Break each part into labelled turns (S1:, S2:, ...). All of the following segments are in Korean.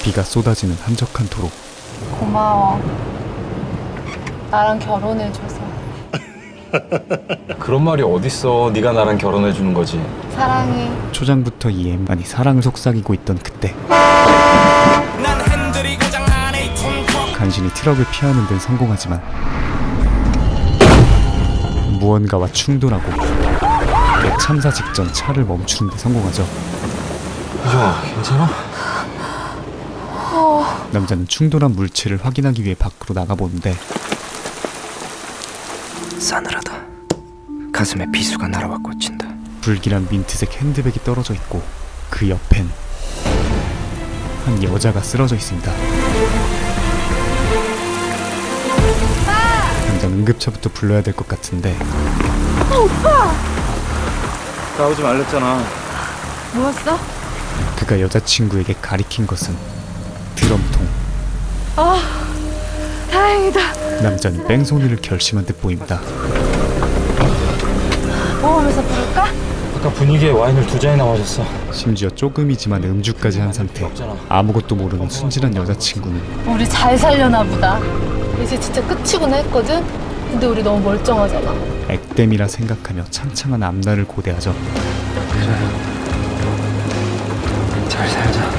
S1: 비가 쏟아지는 한적한 도로.
S2: 고마워. 나랑 결혼해줘서.
S3: 그런 말이 어딨어. 네가 나랑 결혼해주는 거지.
S2: 사랑해.
S1: 초장부터 EM, 아니 사랑을 속삭이고 있던 그때 간신히 트럭을 피하는 데는 성공하지만 무언가와 충돌하고 대참사 직전 차를 멈추는 데 성공하죠.
S3: 유정아, 괜찮아?
S1: 남자는 충돌한 물체를 확인하기 위해 밖으로 나가보는데
S4: 싸늘하다. 가슴에 비수가 날아와 꽂힌다.
S1: 불길한 민트색 핸드백이 떨어져 있고 그 옆엔 한 여자가 쓰러져 있습니다. 당장 응급차부터 불러야 될 것 같은데
S3: 싸우지 말랬잖아.
S2: 뭐였어?
S1: 그가 여자친구에게 가리킨 것은 드럼통.
S2: 다행이다.
S1: 남자는 뺑소니를 결심한 듯 보입니다.
S2: 보험에서 부를까?
S3: 아까 분위기에 와인을 2잔이나 마셨어.
S1: 심지어 조금이지만 음주까지 한 상태. 아무것도 모르는 순진한 여자친구는
S2: 우리 잘 살려나 보다. 이제 진짜 끝이구나 했거든? 근데 우리 너무 멀쩡하잖아.
S1: 액땜이라 생각하며 창창한 앞날을 고대하죠.
S4: 잘 살자.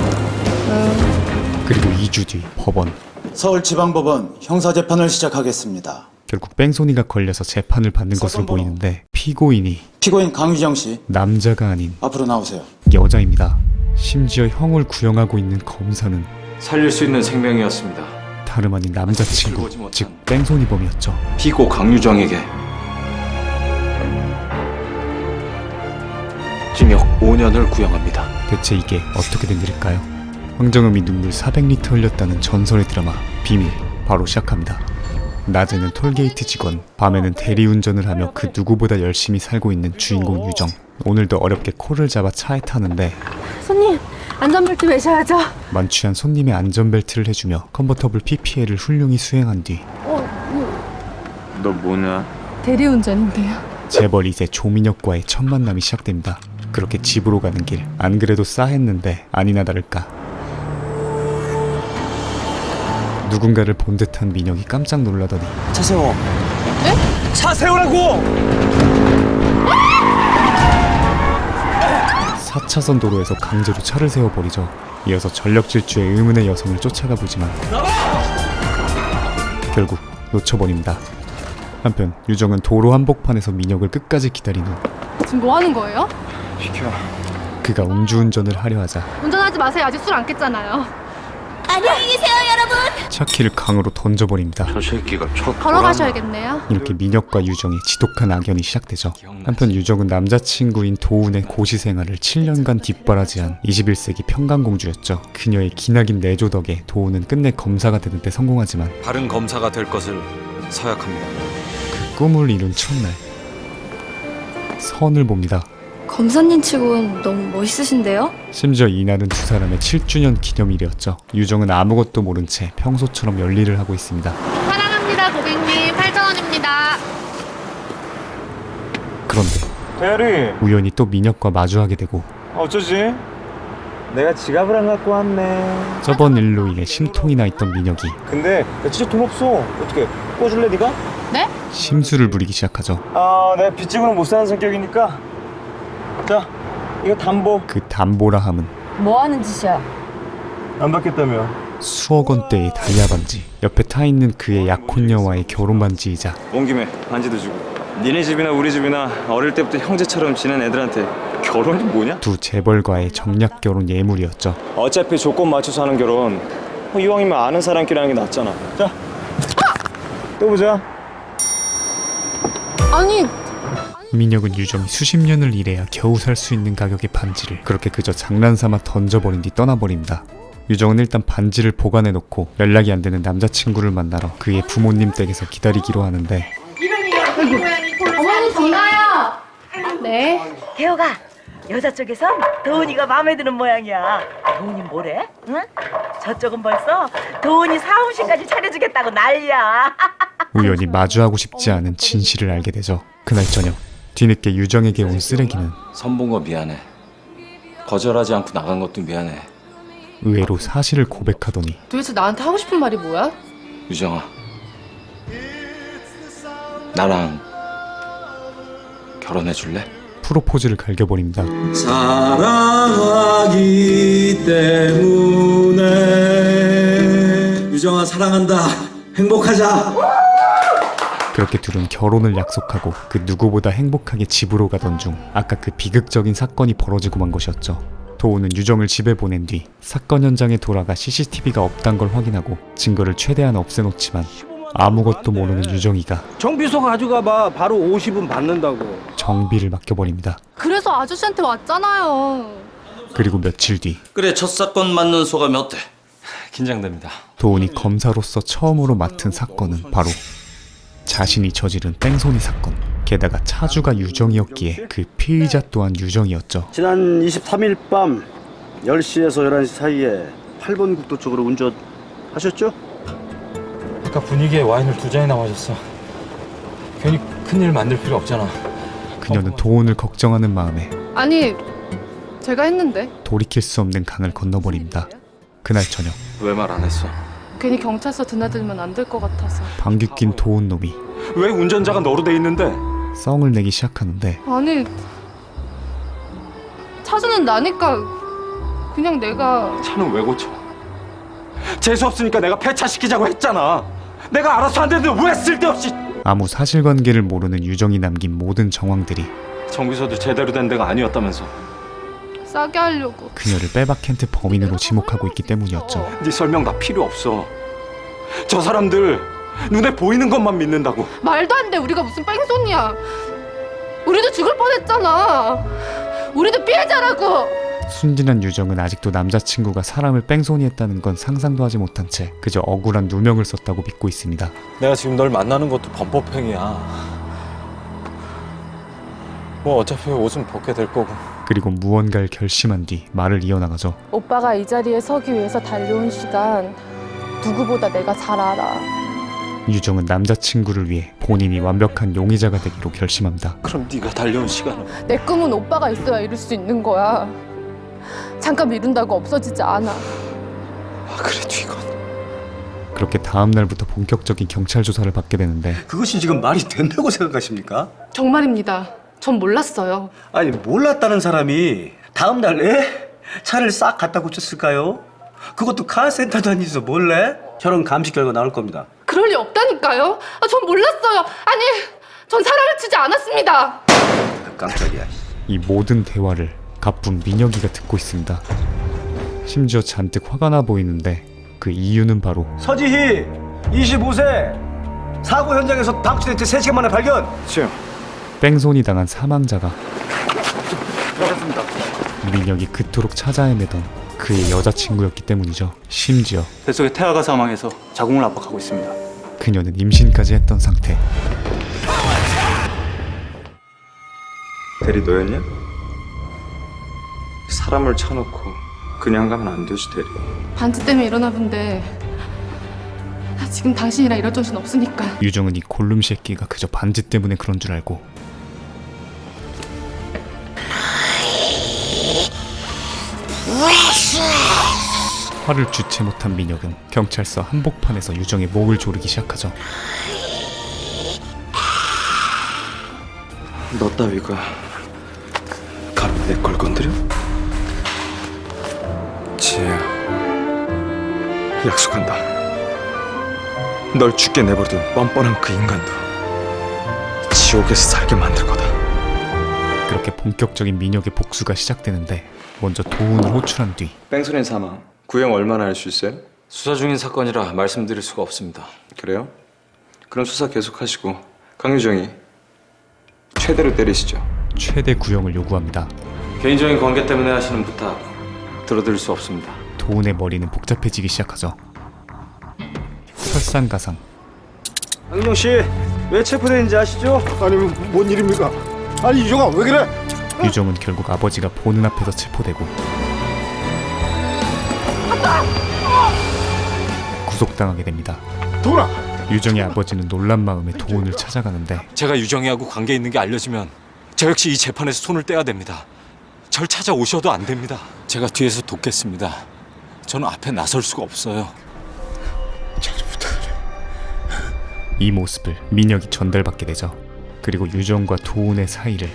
S1: 그리고 2주 뒤 법원.
S5: 서울지방법원 형사재판을 시작하겠습니다.
S1: 결국 뺑소니가 걸려서 재판을 받는 것으로 보이는데 피고인이
S5: 피고인 강유정 씨,
S1: 남자가 아닌
S5: 앞으로 나오세요.
S1: 여자입니다. 심지어 형을 구형하고 있는 검사는
S3: 살릴 수 있는 생명이었습니다.
S1: 다름 아닌 남자친구, 즉 뺑소니범이었죠.
S3: 피고 강유정에게 징역 5년을 구형합니다.
S1: 대체 이게 어떻게 된 일일까요? 황정음이 눈물 400리터 흘렸다는 전설의 드라마 비밀 바로 시작합니다. 낮에는 톨게이트 직원, 밤에는 대리운전을 하며 그 누구보다 열심히 살고 있는 주인공 유정. 오늘도 어렵게 코를 잡아 차에 타는데
S2: 손님, 안전벨트 매셔야죠.
S1: 만취한 손님의 안전벨트를 해주며 컨버터블 PPL을 훌륭히 수행한 뒤
S3: 너 뭐냐?
S2: 대리운전인데요.
S1: 재벌 2세 조민혁과의 첫 만남이 시작됩니다. 그렇게 집으로 가는 길, 안 그래도 싸했는데 아니나 다를까 누군가를 본 듯한 민혁이 깜짝 놀라더니
S4: 차 세워.
S2: 네?
S4: 차 세우라고!
S1: 4차선 도로에서 강제로 차를 세워버리죠. 이어서 전력 질주의 의문의 여성을 쫓아가 보지만 결국 놓쳐버립니다. 한편 유정은 도로 한복판에서 민혁을 끝까지 기다린 후
S2: 지금 뭐 하는 거예요?
S3: 비켜.
S1: 그가 음주운전을 하려 하자
S2: 운전하지 마세요. 아직 술 안 깼잖아요.
S6: 안녕히 계세요, 여러분.
S1: 차키를 강으로 던져버립니다.
S3: 저 새끼가 첫
S2: 걸어가셔야겠네요.
S1: 이렇게 민혁과 유정의 지독한 악연이 시작되죠. 한편 유정은 남자친구인 도훈의 고시 생활을 7년간 뒷바라지한 21세기 평강공주였죠. 그녀의 기나긴 내조 덕에 도훈은 끝내 검사가 되는 데 성공하지만
S3: 바른 검사가 될 것을 서약합니다.
S1: 그 꿈을 이룬 첫날 선을 봅니다.
S6: 검사님 치곤 너무 멋있으신데요?
S1: 심지어 이날은 두 사람의 7주년 기념일이었죠. 유정은 아무것도 모른 채 평소처럼 열일을 하고 있습니다.
S2: 사랑합니다, 고객님. 8,000원입니다.
S1: 그런데
S7: 대리,
S1: 우연히 또 민혁과 마주하게 되고
S7: 어쩌지? 내가 지갑을 안 갖고 왔네.
S1: 저번 일로 인해 심통이 나 있던 민혁이
S7: 근데 나 진짜 돈 없어. 어떻게 꿔줄래 네가?
S2: 네?
S1: 심술을 부리기 시작하죠.
S7: 내가 빚지고는 못 사는 성격이니까. 자, 이거 담보.
S1: 그 담보라 함은
S6: 뭐 하는 짓이야?
S7: 안 받겠다며.
S1: 수억 원대의 다이아 반지, 옆에 타 있는 그의 약혼녀와의 결혼 반지이자
S3: 온 김에 반지도 주고. 니네 집이나 우리 집이나 어릴 때부터 형제처럼 지낸 애들한테 결혼이 뭐냐?
S1: 두 재벌과의 정략 결혼 예물이었죠.
S7: 어차피 조건 맞춰서 하는 결혼. 이왕이면 아는 사람끼리 하는 게 낫잖아. 자, 또 보자.
S2: 아니,
S1: 민혁은 유정이 수십 년을 일해야 겨우 살 수 있는 가격의 반지를 그렇게 그저 장난삼아 던져버린 뒤 떠나버립니다. 유정은 일단 반지를 보관해놓고 연락이 안 되는 남자친구를 만나러 그의 부모님 댁에서 기다리기로 하는데
S2: 어머니 전화요. 네.
S8: 태호가 여자 쪽에선 도훈이가 마음에 드는 모양이야. 도훈이 뭐래? 응? 저쪽은 벌써 도훈이 사무실까지 차려주겠다고 난리야.
S1: 우연히 마주하고 싶지 않은 진실을 알게 되죠. 그날 저녁 뒤늦게 유정에게 온 쓰레기는
S3: 선본 거 미안해. 거절하지 않고 나간 것도 미안해.
S1: 의외로 사실을 고백하더니
S2: 도대체 나한테 하고 싶은 말이 뭐야?
S3: 유정아, 나랑 결혼해 줄래?
S1: 프로포즈를 갈겨버립니다.
S5: 사랑하기 때문에 유정아 사랑한다. 행복하자.
S1: 그렇게 둘은 결혼을 약속하고 그 누구보다 행복하게 집으로 가던 중 아까 그 비극적인 사건이 벌어지고 만 것이었죠. 도우는 유정을 집에 보낸 뒤 사건 현장에 돌아가 CCTV가 없단 걸 확인하고 증거를 최대한 없애놓지만 아무것도 모르는 유정이가
S4: 정비소 가져가봐. 바로 50은 받는다고.
S1: 정비를 맡겨버립니다.
S2: 그래서 아저씨한테 왔잖아요.
S1: 그리고 며칠 뒤
S5: 그래 첫 사건 맞는 소감이 어때?
S3: 긴장됩니다.
S1: 도훈이 검사로서 처음으로 맡은 사건은 바로 자신이 저지른 뺑소니 사건. 게다가 차주가 유정이었기에 그 피의자 또한 유정이었죠.
S9: 지난 23일 밤 10시에서 11시 사이에 8번 국도 쪽으로 운전하셨죠?
S3: 아까 분위기에 와인을 2잔이나 마셨어. 괜히 큰일 만들 필요 없잖아.
S1: 그녀는 도훈을 걱정하는 마음에
S2: 아니, 제가 했는데.
S1: 돌이킬 수 없는 강을 건너버립니다. 그날 저녁
S3: 왜 말 안 했어?
S2: 괜히 경찰서 드나들면 안 될 것 같아서.
S1: 방귀 낀 도훈 놈이
S7: 왜 운전자가 너로 돼 있는데?
S1: 썽을 내기 시작하는데
S2: 아니, 차주는 나니까 그냥 내가.
S7: 차는 왜 고쳐? 재수 없으니까 내가 폐차시키자고 했잖아. 내가 알아서 안 되는데 왜 쓸데없이.
S1: 아무 사실관계를 모르는 유정이 남긴 모든 정황들이
S7: 정비소도 제대로 된 데가 아니었다면서.
S2: 싸게 하려고.
S1: 그녀를 빼박캔트 범인으로 지목하고 있기 때문이었죠.
S7: 네 설명 다 필요 없어. 저 사람들 눈에 보이는 것만 믿는다고.
S2: 말도 안 돼. 우리가 무슨 뺑소니야. 우리도 죽을 뻔했잖아. 우리도 피해자라고.
S1: 순진한 유정은 아직도 남자친구가 사람을 뺑소니했다는 건 상상도 하지 못한 채 그저 억울한 누명을 썼다고 믿고 있습니다.
S3: 내가 지금 널 만나는 것도 범법행위야. 뭐 어차피 옷은 벗게 될 거고.
S1: 그리고 무언가를 결심한 뒤 말을 이어나가죠.
S2: 오빠가 이 자리에 서기 위해서 달려온 시간 누구보다 내가 잘 알아.
S1: 유정은 남자친구를 위해 본인이 완벽한 용의자가 되기로 결심합니다.
S3: 그럼 네가 달려온 시간은?
S2: 내 꿈은 오빠가 있어야 이룰 수 있는 거야. 잠깐 미룬다고 없어지지 않아.
S3: 그래도 이건.
S1: 그렇게 다음 날부터 본격적인 경찰 조사를 받게 되는데
S9: 그것이 지금 말이 된다고 생각하십니까?
S2: 정말입니다. 전 몰랐어요.
S9: 아니 몰랐다는 사람이 다음 날 차를 싹 갖다 고쳤을까요? 그것도 카센터 다니면서 몰래? 혈흔 감식 결과 나올 겁니다.
S2: 그럴 리 없다니까요. 전 몰랐어요. 아니, 전 사람을 치지 않았습니다.
S9: 깜짝이야.
S1: 이 모든 대화를 가쁜 민혁이가 듣고 있습니다. 심지어 잔뜩 화가 나 보이는데 그 이유는 바로
S9: 서지희 25세 사고 현장에서 방치된 채 3시간 만에 발견.
S7: 지금
S1: 뺑소니 당한 사망자가 민혁이 그토록 찾아 헤매던 그의 여자친구였기 때문이죠. 심지어
S5: 뱃속에 태아가 사망해서 자궁을 압박하고 있습니다.
S1: 그녀는 임신까지 했던 상태.
S3: 대리 너였냐? 사람을 쳐놓고 그냥 가면 안 되지 대리.
S2: 반지 때문에 일어나 본데 지금 당신이랑 이럴 정신 없으니까.
S1: 유정은 이 골룸 새끼가 그저 반지 때문에 그런 줄 알고 화를 주체 못한 민혁은 경찰서 한복판에서 유정의 목을 조르기 시작하죠.
S3: 너 따위가 감히 내 걸 건드려? 지혜야, 약속한다. 널 죽게 내버려둔 뻔뻔한 그 인간도 지옥에서 살게 만들 거다.
S1: 그렇게 본격적인 민혁의 복수가 시작되는데 먼저 도훈을 호출한 뒤
S3: 뺑소니 사망 구형 얼마나 할 수 있어요?
S10: 수사 중인 사건이라 말씀드릴 수가 없습니다.
S3: 그래요? 그럼 수사 계속하시고 강유정이 최대로 때리시죠.
S1: 최대 구형을 요구합니다.
S10: 개인적인 관계 때문에 하시는 부탁 들어드릴 수 없습니다.
S1: 도훈의 머리는 복잡해지기 시작하죠. 설상가상.
S9: 강경 씨 왜 체포됐는지 아시죠? 아니 뭔 일입니까? 아니 유정아 왜 그래?
S1: 유정은 결국 아버지가 보는 앞에서 체포되고 구속당하게 됩니다.
S9: 도훈아!
S1: 유정의 아버지는 놀란 마음에 도훈을 찾아가는데
S10: 제가 유정이하고 관계 있는 게 알려지면 저 역시 이 재판에서 손을 떼야 됩니다. 절 찾아오셔도 안 됩니다. 제가 뒤에서 돕겠습니다.
S5: 저는 앞에 나설 수가 없어요.
S1: 이 모습을 민혁이 전달받게 되죠. 그리고 유정과 도훈의 사이를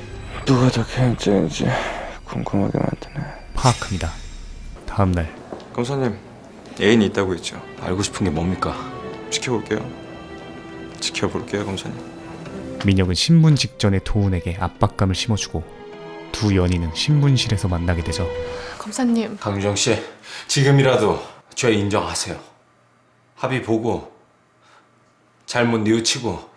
S3: 누가 더 계획적인지 궁금하게 만드네.
S1: 파악합니다. 다음날
S3: 검사님, 애인이 있다고 했죠.
S5: 알고 싶은 게 뭡니까?
S3: 지켜볼게요. 지켜볼게요, 검사님.
S1: 민혁은 신문 직전에 도훈에게 압박감을 심어주고 두 연인은 신문실에서 만나게 되죠.
S2: 검사님,
S10: 강유정 씨, 지금이라도 죄 인정하세요. 합의 보고 잘못 뉘우치고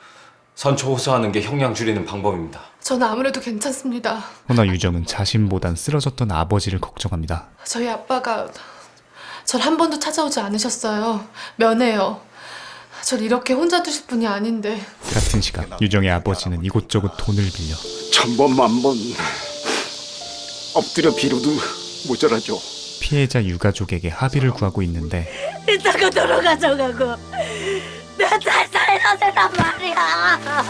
S10: 선처 호소하는 게 형량 줄이는 방법입니다.
S2: 저는 아무래도 괜찮습니다.
S1: 허나 유정은 자신보단 쓰러졌던 아버지를 걱정합니다.
S2: 저희 아빠가 절 한 번도 찾아오지 않으셨어요. 면회요. 절 이렇게 혼자 두실 분이 아닌데.
S1: 같은 시간 유정의 아버지는 이곳저곳 돈을 빌려
S9: 천번만번 엎드려 빌어도 모자라죠.
S1: 피해자 유가족에게 합의를 구하고 있는데
S8: 이따가 돌아가져가고 내 잘 살려야 된단 말이야.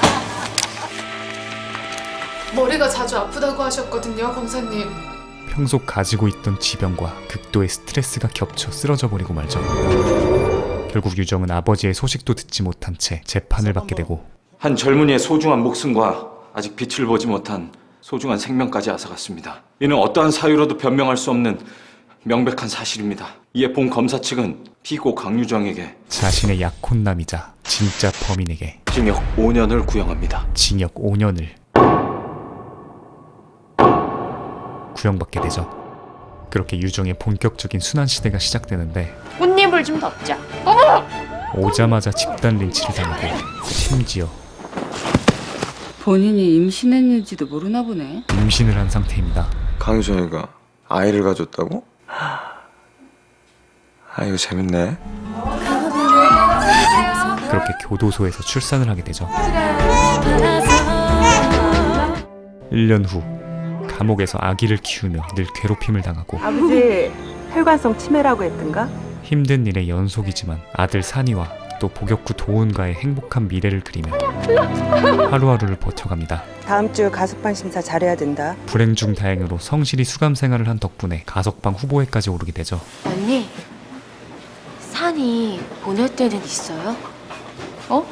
S2: 머리가 자주 아프다고 하셨거든요, 검사님.
S1: 평소 가지고 있던 지병과 극도의 스트레스가 겹쳐 쓰러져 버리고 말죠. 결국 유정은 아버지의 소식도 듣지 못한 채 재판을 받게 되고
S10: 한 젊은이의 소중한 목숨과 아직 빛을 보지 못한 소중한 생명까지 앗아갔습니다. 이는 어떠한 사유로도 변명할 수 없는 명백한 사실입니다. 이에 본 검사 측은 피고 강유정에게
S1: 자신의 약혼남이자 진짜 범인에게
S10: 징역 5년을 구형합니다.
S1: 징역 5년을 구형받게 되죠. 그렇게 유정의 본격적인 순환시대가 시작되는데
S6: 꽃잎을 좀 덮자.
S1: 오자마자 집단 린치를 당하고 심지어
S11: 본인이 임신했는지도 모르나 보네.
S1: 임신을 한 상태입니다.
S3: 강유정이가 아이를 가졌다고? 아, 이거 재밌네.
S1: 그렇게 교도소에서 출산을 하게 되죠. 1년 후 감옥에서 아기를 키우며 늘 괴롭힘을 당하고
S8: 아버지 혈관성 치매라고 했던가?
S1: 힘든 일의 연속이지만 아들 산이와 또 복역 후 도훈과의 행복한 미래를 그리며 하루하루를 버텨갑니다.
S8: 다음 주 가석방 심사 잘해야 된다.
S1: 불행 중 다행으로 성실히 수감 생활을 한 덕분에 가석방 후보에까지 오르게 되죠.
S6: 언니, 산이 보낼 때는 있어요? 어?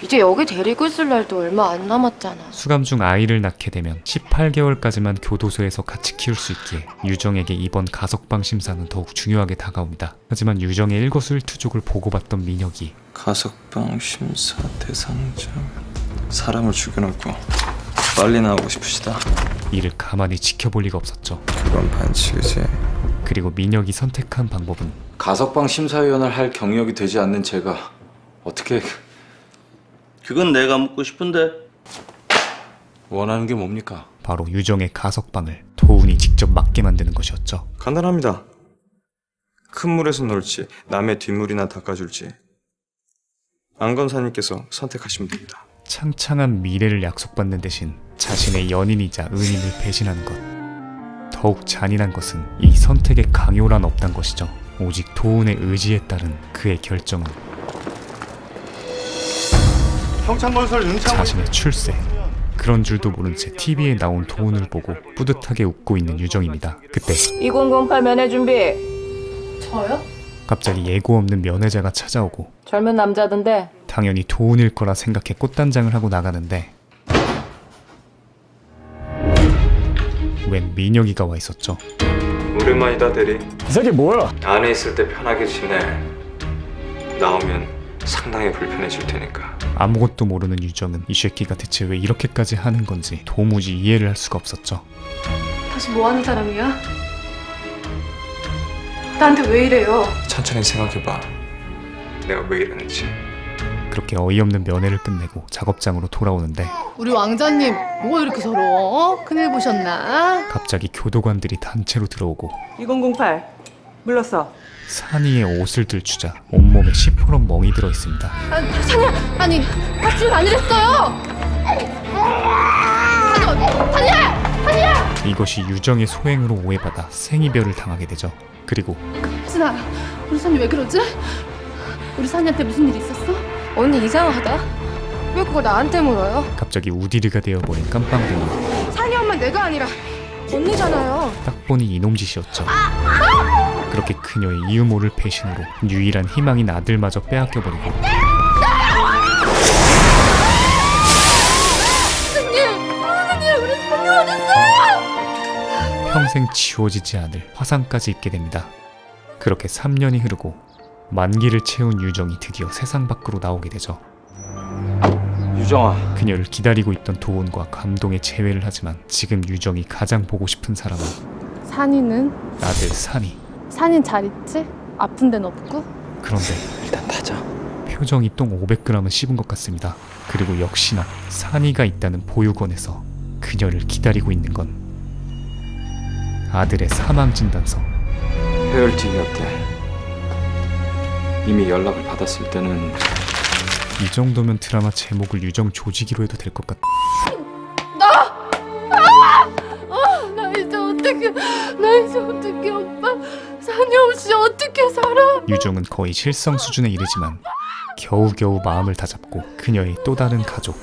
S6: 이제 여기 데리고 있을 날도 얼마 안 남았잖아.
S1: 수감 중 아이를 낳게 되면 18개월까지만 교도소에서 같이 키울 수 있기에 유정에게 이번 가석방 심사는 더욱 중요하게 다가옵니다. 하지만 유정의 일거수일투족을 보고받던 민혁이
S3: 가석방 심사 대상자 사람을 죽여놓고 빨리 나오고 싶으시다.
S1: 이를 가만히 지켜볼 리가 없었죠.
S3: 이건 반칙이지.
S1: 그리고 민혁이 선택한 방법은
S10: 가석방 심사위원을 할 경력이 되지 않는 제가 어떻게...
S5: 그건 내가 묻고 싶은데.
S10: 원하는 게 뭡니까?
S1: 바로 유정의 가석방을 도훈이 직접 맡게 만드는 것이었죠.
S3: 간단합니다. 큰 물에서 놀지 남의 뒷물이나 닦아줄지 안 검사님께서 선택하시면 됩니다.
S1: 창창한 미래를 약속받는 대신 자신의 연인이자 은인을 배신하는 것. 더욱 잔인한 것은 이 선택에 강요란 없단 것이죠. 오직 도훈의 의지에 따른 그의 결정은 자신의 출세. 그런 줄도 모른 채 TV에 나온 도훈을 보고 뿌듯하게 웃고 있는 유정입니다. 그때
S11: 2008 면회 준비.
S2: 저요?
S1: 갑자기 예고 없는 면회자가 찾아오고
S11: 젊은 남자던데.
S1: 당연히 도훈일 거라 생각해 꽃단장을 하고 나가는데 웬 민혁이가 와 있었죠.
S3: 오랜만이다 대리.
S7: 이 새끼 뭐야?
S3: 안에 있을 때 편하게 지내. 나오면 상당히 불편해질 테니까.
S1: 아무것도 모르는 유정은 이 새끼가 대체 왜 이렇게까지 하는 건지 도무지 이해를 할 수가 없었죠.
S2: 다시 뭐 하는 사람이야? 나한테 왜 이래요?
S3: 천천히 생각해봐. 내가 왜 이러는지.
S1: 그렇게 어이없는 면회를 끝내고 작업장으로 돌아오는데
S2: 우리 왕자님 뭐가 이렇게 서러워? 큰일 보셨나?
S1: 갑자기 교도관들이 단체로 들어오고
S8: 2008 물렀어.
S1: 산이의 옷을 들추자 온몸에 시퍼런 멍이 들어있습니다.
S2: 산이야! 아니 다치면 아니랬어요! 산이야!
S1: 이것이 유정의 소행으로 오해받아 생이별을 당하게 되죠. 그리고
S2: 혜진아, 우리 산이 왜 그러지? 우리 산이한테 무슨 일 있었어?
S6: 언니 이상하다. 왜 그걸 나한테 물어요?
S1: 갑자기 우디르가 되어버린 깜빵둥이.
S6: 산이 엄마 내가 아니라 언니잖아요.
S1: 딱 보니 이놈 짓이었죠. 그렇게 그녀의 이유 모를 배신으로 유일한 희망인 아들마저 빼앗겨버리고 평생 지워지지 않을 화상까지 입게 됩니다. 그렇게 3년이 흐르고 만기를 채운 유정이 드디어 세상 밖으로 나오게 되죠.
S10: 유정아,
S1: 그녀를 기다리고 있던 도훈과 감동에 재회를 하지만 지금 유정이 가장 보고 싶은 사람은
S2: 산이는?
S1: 아들 산이.
S2: 산인 잘 있지? 아픈 데는 없고?
S1: 그런데
S3: 일단 타자.
S1: 표정이 똥 500g은 씹은 것 같습니다. 그리고 역시나 산이가 있다는 보육원에서 그녀를 기다리고 있는 건 아들의 사망 진단서.
S10: 해열진이었대. 이미 연락을 받았을 때는
S1: 이 정도면 드라마 제목을 유정 조지기로 해도 될 것 같다.
S2: 나 이제 어떻게 오빠 산이 없이 어떻게 살아?
S1: 유정은 거의 실성 수준에 이르지만 겨우겨우 마음을 다잡고 그녀의 또 다른 가족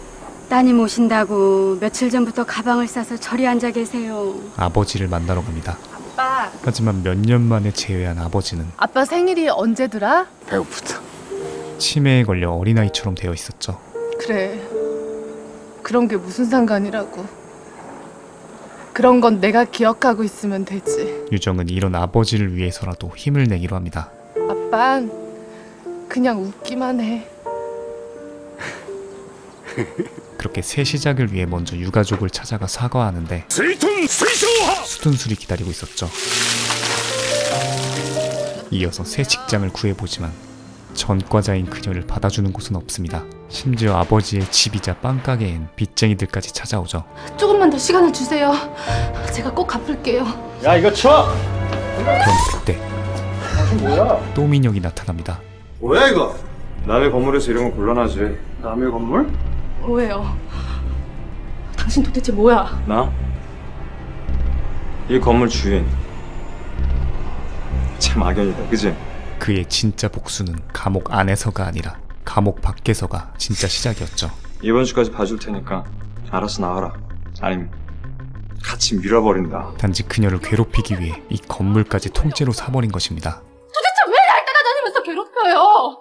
S12: 따님 오신다고 며칠 전부터 가방을 싸서 저리 앉아 계세요.
S1: 아버지를 만나러 갑니다.
S2: 아빠.
S1: 하지만 몇 년 만에 재회한 아버지는
S2: 아빠 생일이 언제더라?
S3: 배고프다.
S1: 치매에 걸려 어린아이처럼 되어 있었죠.
S2: 그래. 그런 게 무슨 상관이라고. 그런 건 내가 기억하고 있으면 되지.
S1: 유정은 이런 아버지를 위해서라도 힘을 내기로 합니다.
S2: 아빤 그냥 웃기만 해.
S1: 그렇게 새 시작을 위해 먼저 유가족을 찾아가 사과하는데 수둔술이 기다리고 있었죠. 이어서 새 직장을 구해보지만 전과자인 그녀를 받아주는 곳은 없습니다. 심지어 아버지의 집이자 빵가게엔 빚쟁이들까지 찾아오죠.
S2: 조금만 더 시간을 주세요. 제가 꼭 갚을게요.
S7: 야 이거 쳐!
S1: 그런데 그때
S7: 뭐야?
S1: 또 민혁이 나타납니다.
S7: 뭐야 이거? 남의 건물에서 이런 건 곤란하지. 남의 건물?
S2: 뭐예요? 당신 도대체 뭐야?
S3: 나? 이 건물 주인. 참 악연이다, 그지?
S1: 그의 진짜 복수는 감옥 안에서가 아니라 감옥 밖에서가 진짜 시작이었죠.
S3: 이번 주까지 봐줄 테니까 알아서 나와라. 아니면 같이 밀어버린다.
S1: 단지 그녀를 괴롭히기 위해 이 건물까지 통째로 사버린 것입니다.
S2: 도대체 왜 날 따라다니면서 괴롭혀요?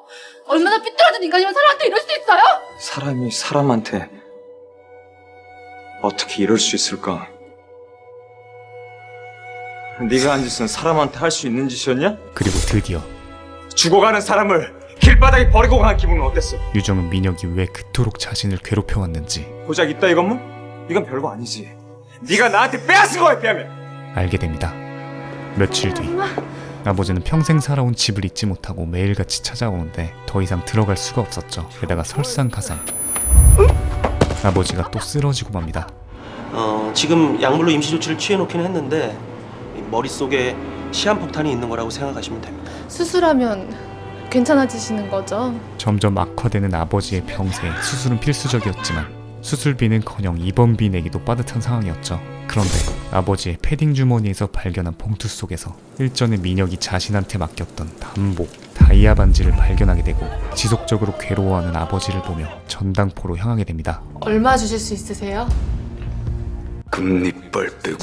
S2: 얼마나 삐뚤어진 인간이면 사람한테 이럴 수 있어요?
S3: 사람이 사람한테 어떻게 이럴 수 있을까? 네가 한 짓은 사람한테 할 수 있는 짓이었냐?
S1: 그리고 드디어
S3: 죽어가는 사람을 길바닥에 버리고 간 기분은 어땠어?
S1: 유정은 민혁이 왜 그토록 자신을 괴롭혀왔는지
S3: 고작 있다 이건물? 이건 별거 아니지. 네가 나한테 빼앗은 거야, 빼면.
S1: 알게 됩니다. 며칠 뒤 아버지는 평생 살아온 집을 잊지 못하고 매일같이 찾아오는데 더 이상 들어갈 수가 없었죠. 게다가 설상가상 아버지가 또 쓰러지고 맙니다.
S13: 지금 약물로 임시 조치를 취해놓긴 했는데 머릿속에 시한폭탄이 있는 거라고 생각하시면 됩니다.
S2: 수술하면 괜찮아지시는 거죠?
S1: 점점 악화되는 아버지의 병세에 수술은 필수적이었지만 수술비는커녕 입원비 내기도 빠듯한 상황이었죠. 그런데 아버지의 패딩 주머니에서 발견한 봉투 속에서 일전에 민혁이 자신한테 맡겼던 단복, 다이아 반지를 발견하게 되고 지속적으로 괴로워하는 아버지를 보며 전당포로 향하게 됩니다.
S2: 얼마 주실 수 있으세요?
S3: 금리뻘 빼고.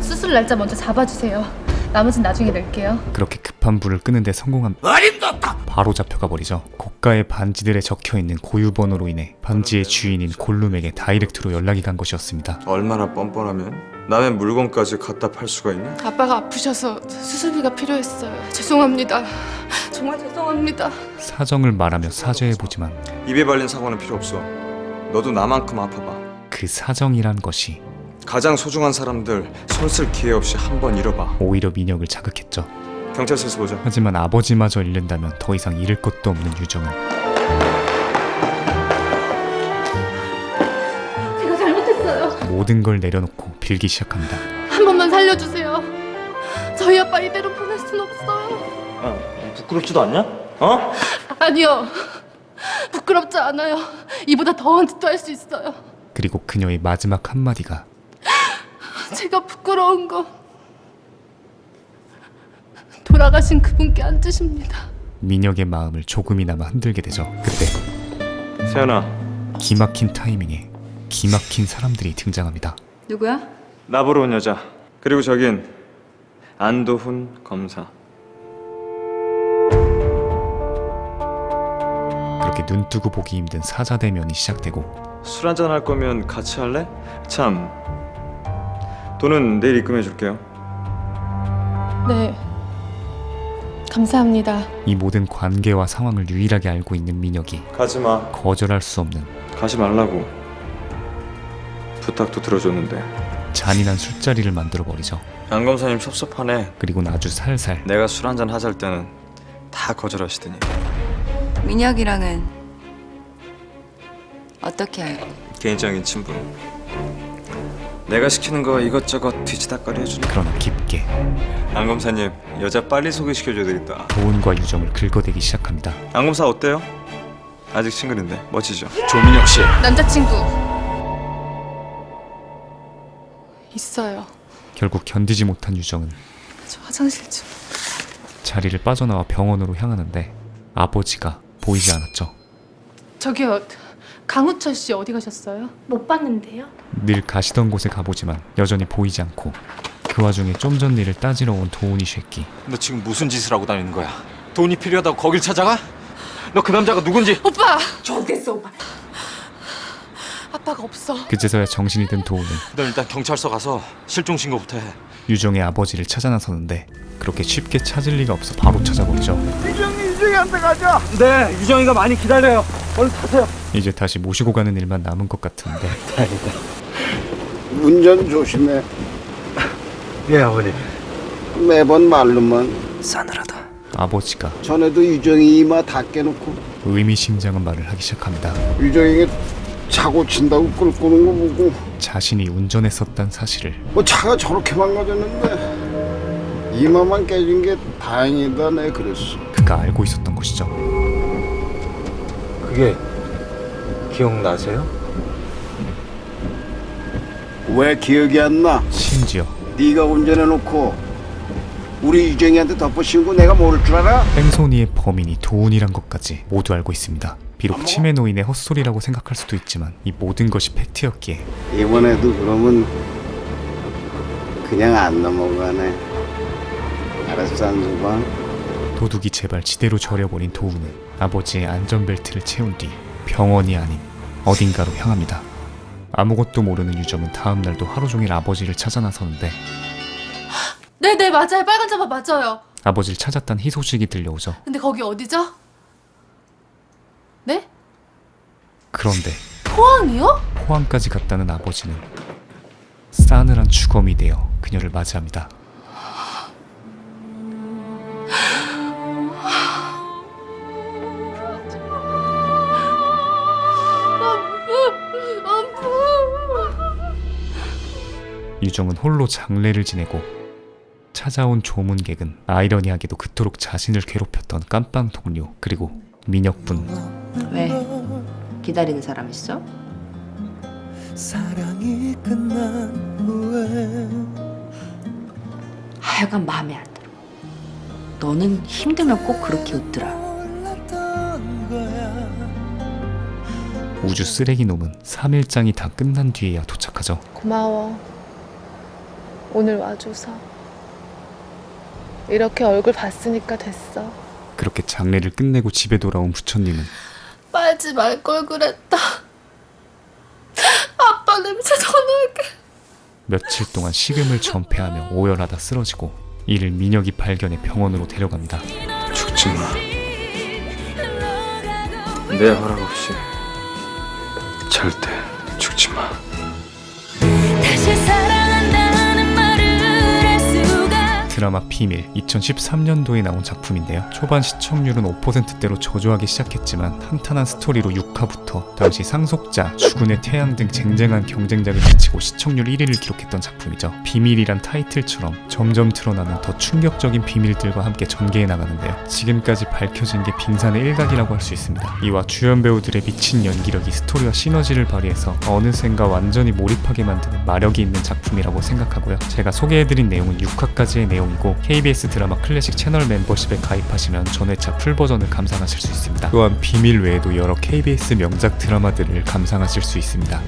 S2: 수술 날짜 먼저 잡아주세요. 나머진 나중에 낼게요.
S1: 그렇게 급한 불을 끄는데 성공한 바로 잡혀가 버리죠. 고가의 반지들에 적혀있는 고유번호로 인해 반지의 주인인 골룸에게 다이렉트로 연락이 간 것이었습니다.
S3: 얼마나 뻔뻔하면 남의 물건까지 갖다 팔 수가 있냐?
S2: 아빠가 아프셔서 수술비가 필요했어요. 죄송합니다. 정말 죄송합니다.
S1: 사정을 말하며 사죄해보지만
S3: 입에 발린 사과는 필요 없어. 너도 나만큼 아파봐.
S1: 그 사정이란 것이
S3: 가장 소중한 사람들 손 쓸 기회 없이 한 번 잃어봐.
S1: 오히려 민혁을 자극했죠.
S3: 경찰서에서 보자.
S1: 하지만 아버지마저 잃는다면 더 이상 잃을 것도 없는 유정은
S2: 제가 잘못했어요.
S1: 모든 걸 내려놓고 빌기 시작합니다.
S2: 한 번만 살려주세요. 저희 아빠 이대로 보낼 순 없어요.
S13: 부끄럽지도 않냐? 어?
S2: 아니요. 부끄럽지 않아요. 이보다 더한 짓도 할 수 있어요.
S1: 그리고 그녀의 마지막 한마디가
S2: 제가 부끄러운 거 돌아가신 그분께 안 드십니다.
S1: 민혁의 마음을 조금이나마 흔들게 되죠. 그때
S3: 세연아,
S1: 기막힌 타이밍에 기막힌 사람들이 등장합니다.
S12: 누구야?
S3: 나 보러 온 여자. 그리고 저긴
S7: 안도훈 검사.
S1: 그렇게 눈뜨고 보기 힘든 사자대면이 시작되고
S7: 술 한잔 할 거면 같이 할래? 참, 돈은 내일 입금해 줄게요.
S2: 네. 감사합니다.
S1: 이 모든 관계와 상황을 유일하게 알고 있는 민혁이
S7: 가지마.
S1: 거절할 수 없는
S7: 가지 말라고 부탁도 들어줬는데.
S1: 잔인한 술자리를 만들어버리죠.
S7: 양 검사님 섭섭하네.
S1: 그리고는 아주 살살
S7: 내가 술 한잔 하잘 때는 다 거절하시더니.
S11: 민혁이랑은 어떻게 알고?
S7: 개인적인 친분. 내가 시키는 거 이것저것 뒤지다거리 해주는.
S1: 그러나 깊게
S7: 양 검사님, 여자 빨리 소개시켜줘야 되겠다.
S1: 도훈과 유정을 긁어대기 시작합니다.
S7: 양 검사 어때요? 아직 싱글인데 멋지죠?
S10: 조민혁 씨.
S2: 남자친구 있어요.
S1: 결국 견디지 못한 유정은
S2: 저 화장실 좀.
S1: 자리를 빠져나와 병원으로 향하는데 아버지가 보이지 않았죠.
S2: 저기요, 강우철 씨 어디 가셨어요?
S14: 못 봤는데요.
S1: 늘 가시던 곳에 가보지만 여전히 보이지 않고 그 와중에 좀 전 일을 따지러 온 도훈이 쉐끼.
S10: 너 지금 무슨 짓을 하고 다니는 거야? 돈이 필요하다고 거길 찾아가? 너 그 남자가 누군지.
S2: 오빠!
S14: 좋겠어 오빠.
S2: 아빠가 없어.
S1: 그제서야 정신이 든 도훈은
S10: 너 일단 경찰서 가서 실종 신고부터 해.
S1: 유정의 아버지를 찾아 나서는데 그렇게 쉽게 찾을 리가 없어 바로 찾아버리죠.
S4: 유정이한테 가자. 네, 유정이가 많이 기다려요. 얼른 타세요.
S1: 이제 다시 모시고 가는 일만 남은 것 같은데.
S4: 다행이다.
S15: 운전 조심해.
S4: 예, 아버님.
S15: 매번 말로만.
S4: 싸늘하다.
S1: 아버지가
S15: 전에도 유정이 이마 다 깨놓고
S1: 의미심장한 말을 하기 시작합니다.
S15: 유정이가 사고 친다고 끌고 오는 거 보고
S1: 자신이 운전했었단 사실을.
S15: 뭐 차가 저렇게 망가졌는데 이마만 깨진 게 다행이다 내 그랬어.
S1: 그가 알고 있었던 것이죠.
S4: 그게 기억나세요?
S15: 왜 기억이 안 나?
S1: 심지어
S15: 네가 운전해놓고 우리 유정이한테 덮어씌우고 내가 모를 줄 알아?
S1: 뺑소니의 범인이 도훈이란 것까지 모두 알고 있습니다. 비록 치매 노인의 헛소리라고 생각할 수도 있지만 이 모든 것이 팩트였기에
S15: 이번에도 그러면 그냥 안 넘어가네. 알았어 안수방.
S1: 도둑이 제발 지대로 절여버린 도훈은 아버지의 안전벨트를 채운 뒤 병원이 아닌 어딘가로 향합니다. 아무것도 모르는 유정은 다음 날도 하루 종일 아버지를 찾아 나서는데
S2: 네네 맞아요. 빨간 자바 맞아요.
S1: 아버지를 찾았다는 희소식이 들려오죠.
S2: 근데 거기 어디죠? 네?
S1: 그런데
S2: 포항이요?
S1: 포항까지 갔다는 아버지는 싸늘한 주검이 되어 그녀를 맞이합니다. 유정은 홀로 장례를 지내고 찾아온 조문객은 아이러니하게도 그토록 자신을 괴롭혔던 깜빵 동료 그리고 민혁뿐.
S11: 왜? 기다리는 사람 있어?
S16: 사랑이 끝난 후에
S11: 하여간 마음에 안 들어. 너는 힘들면 꼭 그렇게 웃더라.
S1: 우주 쓰레기 놈은 3일장이 다 끝난 뒤에야 도착하죠.
S2: 고마워. 오늘 와줘서. 이렇게 얼굴 봤으니까 됐어.
S1: 그렇게 장례를 끝내고 집에 돌아온 부처님은
S2: 빨지 말 걸 그랬다. 아빠 냄새 더 나게.
S7: 며칠 동안 식음을 전폐하며 오열하다 쓰러지고 이를 민혁이 발견해 병원으로 데려갑니다.
S3: 죽지 마. 내 허락 없이 절대 죽지 마.
S16: 다시 사랑한다는 말을 할 수가.
S7: 드라마 비밀 2013년도에 나온 작품인데요. 초반 시청률은 5%대로 저조하기 시작했지만 탄탄한 스토리로 6화부터 당시 상속자, 주군의 태양 등 쟁쟁한 경쟁작을 제치고 시청률 1위를 기록했던 작품이죠. 비밀이란 타이틀처럼 점점 드러나는 더 충격적인 비밀들과 함께 전개해 나가는데요. 지금까지 밝혀진 게 빙산의 일각이라고 할 수 있습니다. 이와 주연 배우들의 미친 연기력이 스토리와 시너지를 발휘해서 어느샌가 완전히 몰입하게 만드는 마력이 있는 작품이라고 생각하고요. 제가 소개해드린 내용은 6화까지의 내용이고 KBS 드라마 클래식 채널 멤버십에 가입하시면 전회차 풀버전을 감상하실 수 있습니다. 또한 비밀 외에도 여러 KBS 명작 드라마들을 감상하실 수 있습니다.